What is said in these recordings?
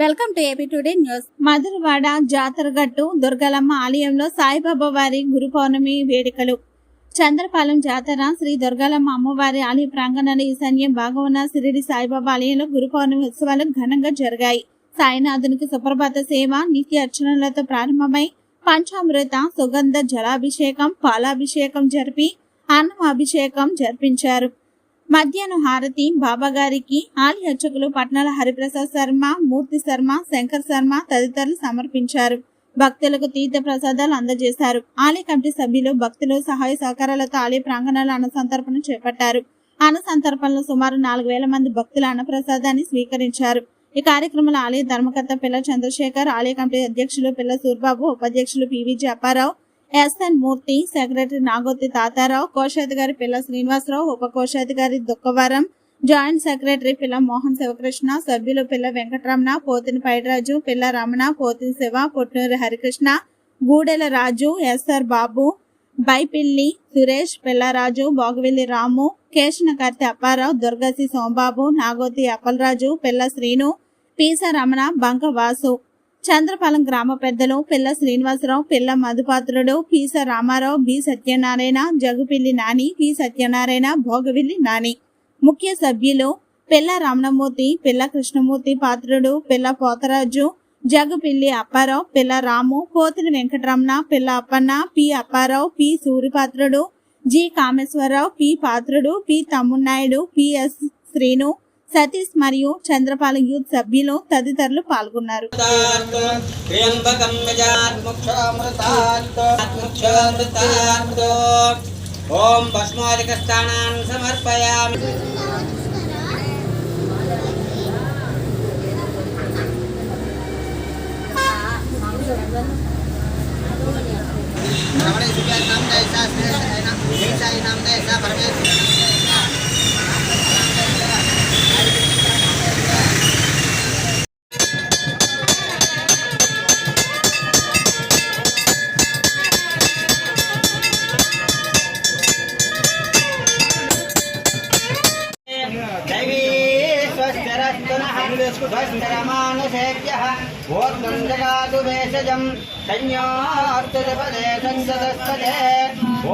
Welcome to AP today news. Madhurawada Jataragattu Durgalamma ఆలయంలో సాయిబాబా వారి గురు పౌర్ణమి వేడుకలు. చంద్రపాలెం జాతర శ్రీ దుర్గలమ్మ అమ్మవారి ఆలయ ప్రాంగణంలో ఈశాన్యం భాగం ఉన్న సిరిడి సాయిబాబా ఆలయంలో గురు పౌర్ణమి ఉత్సవాలు ఘనంగా జరిగాయి. సాయినాథునికి సుప్రభాత సేవ, నిత్య అర్చనలతో ప్రారంభమై పంచామృత సుగంధ జలాభిషేకం, పాలాభిషేకం జరిపి అన్నం అభిషేకం జరిపించారు. మధ్యాహ్నం హారతి బాబాగారికి ఆలయ అర్చకులు పట్నాల హరిప్రసాద్ శర్మ, మూర్తి శర్మ, శంకర్ శర్మ తదితరులు సమర్పించారు. భక్తులకు తీర్థ ప్రసాదాలు అందజేశారు. ఆలయ కమిటీ సభ్యులు భక్తులు సహాయ సహకారాలతో ఆలయ ప్రాంగణంలో అన్న సంతర్పణ చేపట్టారు. అన్న సంతర్పణలో సుమారు 4000 మంది భక్తుల అన్నప్రసాదాన్ని స్వీకరించారు. ఈ కార్యక్రమంలో ఆలయ ధర్మకర్త పిల్ల చంద్రశేఖర్, ఆలయ కమిటీ అధ్యక్షులు పిల్ల సూర్బాబు, ఉపాధ్యక్షులు పివిజి అప్పారావు, ఎస్ఎన్ మూర్తి, సెక్రటరీ నాగోతి తాతారావు, కోశాధికారి పిల్ల శ్రీనివాసరావు, ఉప కోశాధికారి దుక్కవరం, జాయింట్ సెక్రటరీ పిల్ల మోహన్ శివకృష్ణ, సభ్యులు పిల్ల వెంకటరమణ, పోతిని పైడిరాజు, పిల్ల రమణ, పోతిని శివ, పొట్నూరి హరికృష్ణ, గూడెల రాజు, ఎస్ఆర్ బాబు, బైపిల్లి సురేష్, పిల్లరాజు, బోగవిల్లి రాము, కేశనకర్తి అప్పారావు, దుర్గసి సోంబాబు, నాగోతి అప్పలరాజు, పిల్ల శ్రీను, పీస రమణ, బంక వాసు, చంద్రపాలెం గ్రామ పెద్దలు పిల్ల శ్రీనివాసరావు, పిల్ల మధుపాత్రుడు, పీస రామారావు, బి సత్యనారాయణ, జగుపిల్లి నాని, పి సత్యనారాయణ, భోగవిల్లి నాని. ముఖ్య సభ్యులు పిల్ల రమణమూర్తి, పిల్ల కృష్ణమూర్తి పాత్రుడు, పిల్ల పోతరాజు, జగుపిల్లి అప్పారావు, పిల్ల రాము, Potini Venkataramana, Pilla Appanna, P Apparao, P Suripatrudu, G Kameswararao, P Patrudu, P Tammunaidu, PS Srinu, Satish మరియు చంద్రపాలెం యూత్ సభ్యులు తదితరులు పాల్గొన్నారు. ఓం భస్మాదిక స్థానాన్ సమర్పయామి.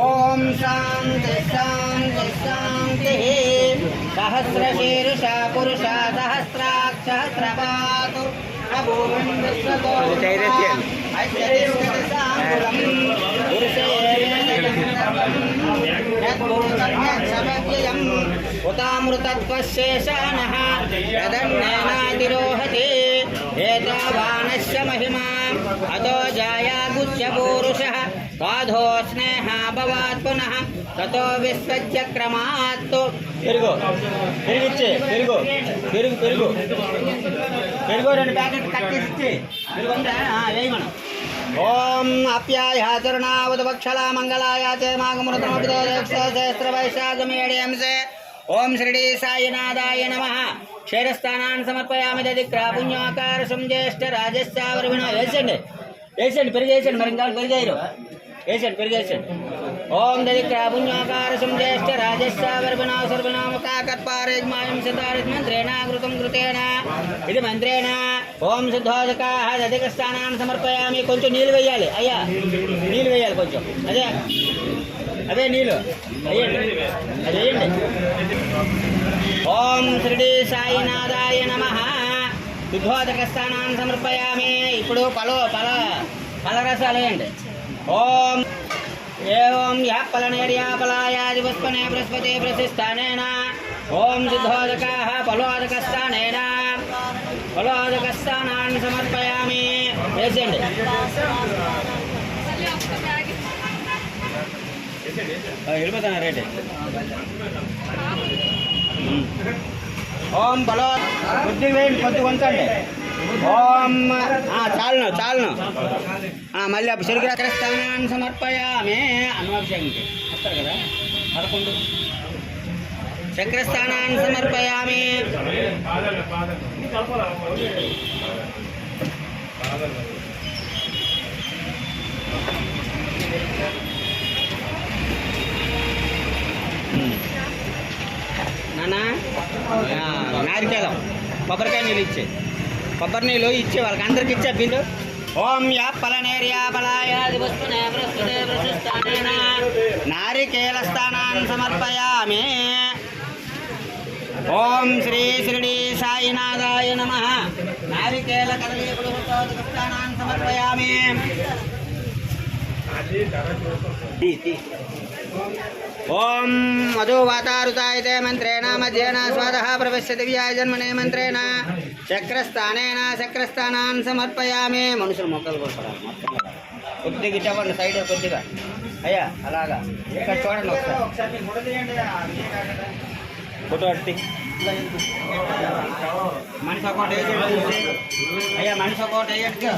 ఓం శాంతి శాంతి శాంతి. సహస్రశీర్ష పురుష సహస్రాక్ష సహస్రపాతు ఉతామృతత్వశేషానః యదన్నేనాతిరోహతి ఏతావానస్య మహిమా అతో జాయాగుచ్ఛపూరుషః బాధో స్నేహాభవాత్ పునః తతో విశ్వచక్రమాత్. పెరుగు పెరిగిచ్చే పెరుగు పెరుగు పెరుగు పెరుగు 2 ప్యాకెట్ కట్ చేసి ఇచ్చే పెరుగు ఉందా వేయమను. ఓం అప్యాయాచరణావతవక్షలా మంగళాయాచే మాఘమృతమభిదోదక్షేస్త్రవైశాఖమేడియంసే. ఓం షిరిడి సాయినాథాయ నమః. క్షీరస్థానాన్ని సమర్పయామి. దదిక్రా పుణ్యాకారసం జ్యేష్ఠ రాజశ్చావరవిణ. వేసండి వేసండి పెరుగు వేసండి. మరి ఇంకా పెరిగారు వేసండి పెరుగు వేసండి. ఓం దదిక్రా పుణ్యాకారసం జ్యేష్ఠ రాజశ్చావరవిణ సర్వనామకాకర్పారేజ్మాయం సదారిద్మంత్రేణాకృతం కృతేన ఇది మంత్రేణ. ఓం శుద్ధోదకాః దదిక స్థానాన్ని సమర్పయామి. కొంచెం నీళ్ళు వేయాలి అయ్యా, నీళ్ళు వేయాలి కొంచెం. అదే నీళ్ళు వేయండి, అది వేయండి. ఓం షిరిడి సాయినాథాయ నమః. శుద్ధోదక స్థానాన్ని సమర్పయామి. ఇప్పుడు ఫలరసాలు వేయండి. ఓం ఏం యాపలనేర్యాపలాయాదిపుష్పనే బృహస్పతి ప్రతిష్టానేన. ఓం శుద్ధోదకాః ఫలోదకస్థానేన. ఫలోదకస్థానాన్ని సమర్పయామి. వేసండి. వెళ్ళిపోతాను రేటు. ఓం బలో కొద్దిగా వేయండి, కొద్దిగా ఉంచండి. ఓం చాలును చాలును. మళ్ళీ శరీరస్థానాన్ని సమర్పయామి. అన్నవాభిషేకంకి వస్తారు కదా 11. చక్రస్థానాన్ని సమర్పయామి. నాన్న నారికేళం కొబ్బరికాయ నీళ్ళు ఇచ్చే కొబ్బరి నీళ్ళు ఇచ్చే వాళ్ళకి అందరికి ఇచ్చే బిల్లు. ఓం యా ఫలనేర్యాఫలాయాది వస్తునే ప్రస్తుతే ప్రశస్తానేన నారికేల స్థానాన్ని సమర్పయామి. ఓం శ్రీ షిరిడి సాయినాథాయ నమః. నారికేల కదలీపుష్పాన్ని సమర్పయామి. ఓం మధువాతారుతాయతే మంత్రేణ మధ్యేన స్వాదః ప్రపశ్య దివ్యాయ జన్మనే మంత్రేణ చక్రస్థానాన్ని సమర్పయామి. మనుషులు మొక్కలు కొడతారు మొత్తం కొద్దిగా ఇవ్వండి సైడ్ కొద్దిగా అయ్యా అలాగా ఇక్కడ చూడండి ఒకసారి ఫోటో అట్టి మనిషి ఒకటి వేయండి అయ్యా మనిషి ఒకటి వేయండి.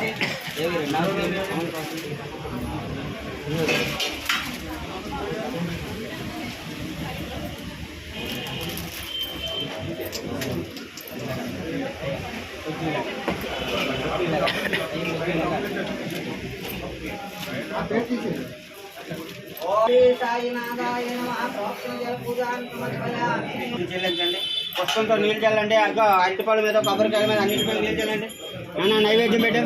చెల్లించండి పుష్పంతో నీళ్ళు చల్లండి. అగ్గో అరటిపళ్ళ మీద కొబ్బరికాయ మీద అన్నిటిపై నీళ్ళు చల్లండి. నాన్న నైవేద్యం పెట్టు.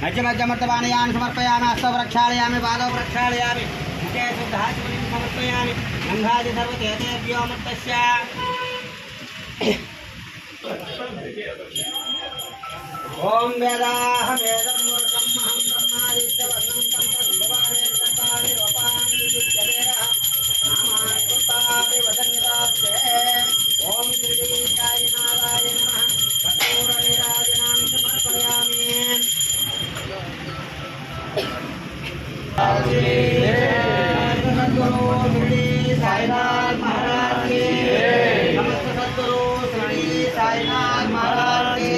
మధ్య మధ్య మర్తపానయాన్ని సమర్పయామి. హస్త ప్రక్షాళయామి. పాదौ ప్రక్షాళయామి. ముఖే శుద్ధాచమనిం సమర్పయామి. గంగాది సర్వతేజేభ్యో ముక్తస్య. ఓం వేదాహ వేదం మూర్ఖం మహం బ్రహ్మాదిత్య వర్ణం సంప్రదివారే సంతాని రూపాని విద్యదేరః నామాని కృపాపి వదన్నిరాప్తే. ఓం శ్రీ సాయినాథాయ నమః. కఠోర నీరాజనాన్ని సమర్పయామి. सद्गुरु श्री साईनाथ महाराज की नमस्ते. सद्गुरु श्री साईनाथ महाराज की.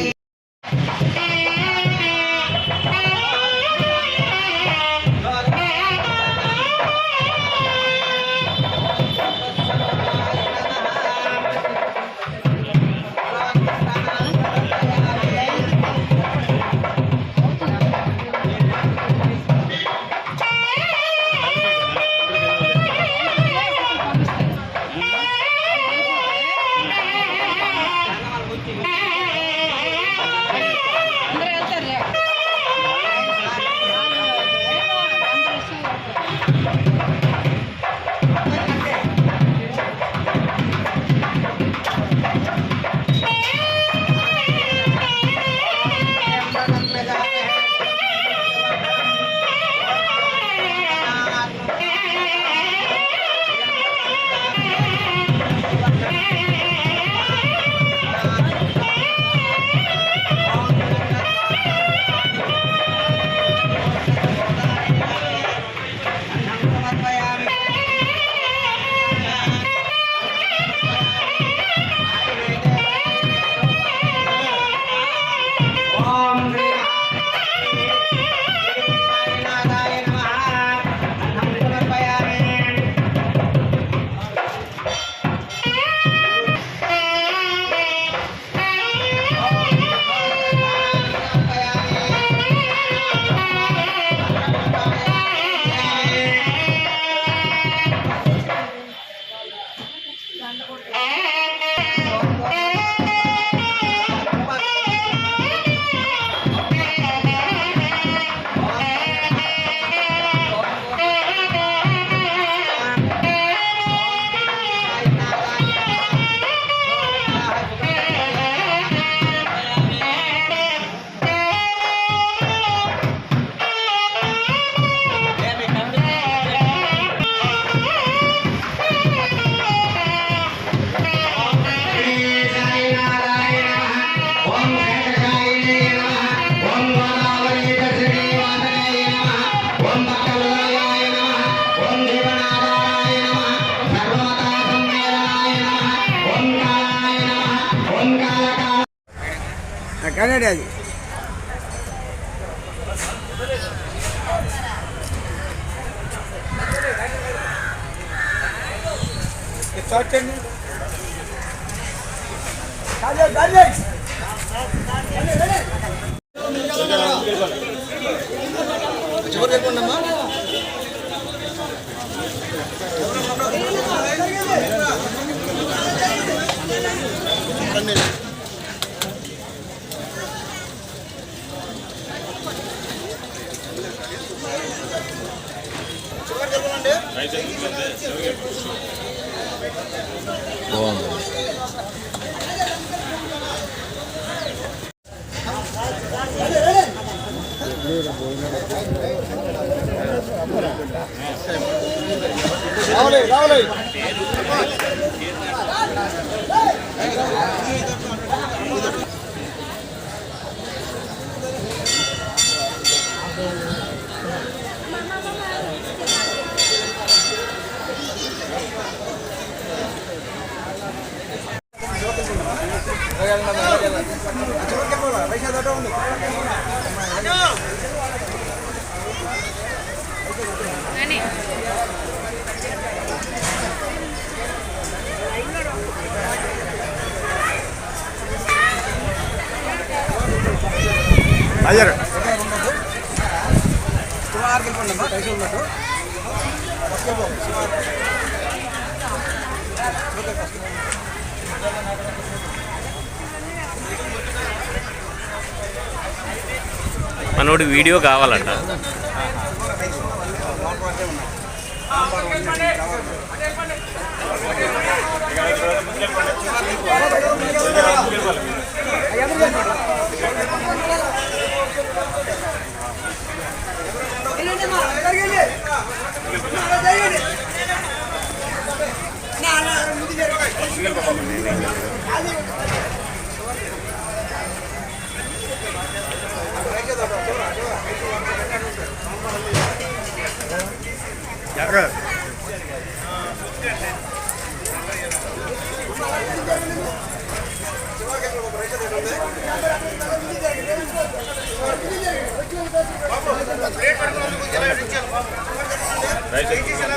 Canada. అయ్యారు మనోడి వీడియో కావాలంట. రైట్